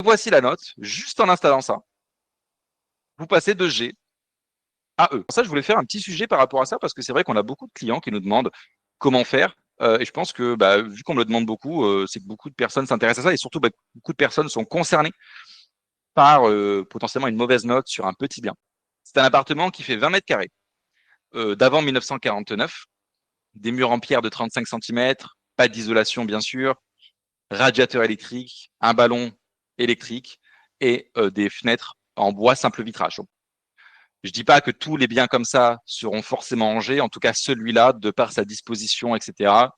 Voici la note, juste en installant ça, vous passez de G à E. Pour ça, je voulais faire un petit sujet par rapport à ça, parce que c'est vrai qu'on a beaucoup de clients qui nous demandent comment faire. Et je pense que vu qu'on me le demande beaucoup, c'est que beaucoup de personnes s'intéressent à ça, et surtout beaucoup de personnes sont concernées par potentiellement une mauvaise note sur un petit bien. C'est un appartement qui fait 20 mètres carrés, d'avant 1949, des murs en pierre de 35 centimètres, pas d'isolation bien sûr, radiateur électrique, un ballon électrique et des fenêtres en bois simple vitrage. Je dis pas que tous les biens comme ça seront forcément en G, en tout cas celui-là, de par sa disposition, etc.,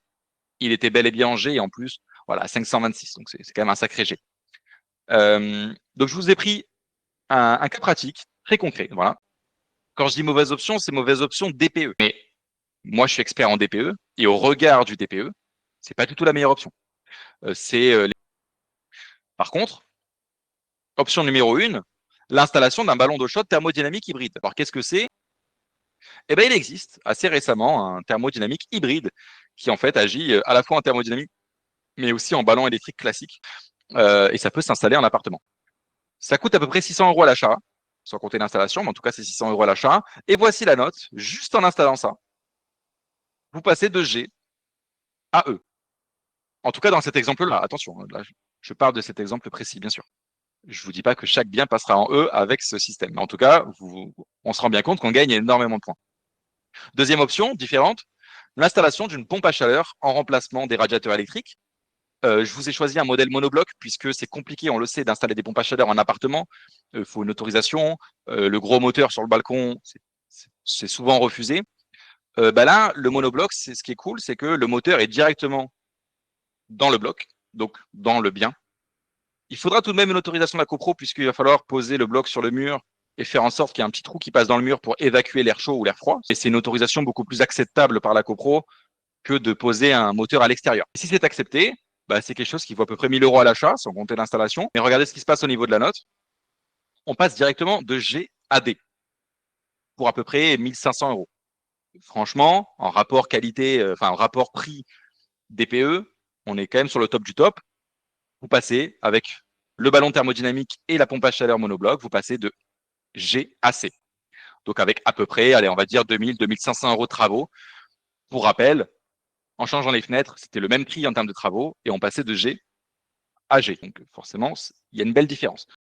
il était bel et bien en G, et en plus, voilà, 526, donc c'est quand même un sacré G. Donc je vous ai pris un cas pratique, très concret, voilà. Quand je dis mauvaise option, c'est mauvaise option DPE. Mais moi, je suis expert en DPE, et au regard du DPE, c'est pas du tout la meilleure option. Par contre, option numéro 1, l'installation d'un ballon d'eau chaude thermodynamique hybride. Alors qu'est-ce que c'est? Eh bien, il existe assez récemment un thermodynamique hybride qui en fait agit à la fois en thermodynamique mais aussi en ballon électrique classique, et ça peut s'installer en appartement. Ça coûte à peu près 600 € à l'achat, sans compter l'installation, mais en tout cas c'est 600 € à l'achat. Et voici la note, juste en installant ça, vous passez de G à E. En tout cas dans cet exemple-là, attention, là, je parle de cet exemple précis, bien sûr. Je vous dis pas que chaque bien passera en E avec ce système, mais en tout cas, on se rend bien compte qu'on gagne énormément de points. Deuxième option, différente, l'installation d'une pompe à chaleur en remplacement des radiateurs électriques. Je vous ai choisi un modèle monobloc puisque c'est compliqué, on le sait, d'installer des pompes à chaleur en appartement. Il faut une autorisation. Le gros moteur sur le balcon, c'est souvent refusé. Là, le monobloc, ce qui est cool, c'est que le moteur est directement dans le bloc, donc dans le bien. Il faudra tout de même une autorisation de la copro puisqu'il va falloir poser le bloc sur le mur et faire en sorte qu'il y ait un petit trou qui passe dans le mur pour évacuer l'air chaud ou l'air froid. Et c'est une autorisation beaucoup plus acceptable par la copro que de poser un moteur à l'extérieur. Si c'est accepté, c'est quelque chose qui vaut à peu près 1000 € à l'achat, sans compter l'installation. Mais regardez ce qui se passe au niveau de la note. On passe directement de G à D pour à peu près 1500 €. Franchement, en rapport qualité, en rapport prix DPE, on est quand même sur le top du top. Vous passez avec le ballon thermodynamique et la pompe à chaleur monobloc, vous passez de G à C. Donc avec à peu près, allez, on va dire 2000, 2500 € de travaux. Pour rappel, en changeant les fenêtres, c'était le même prix en termes de travaux et on passait de G à G. Donc forcément, il y a une belle différence.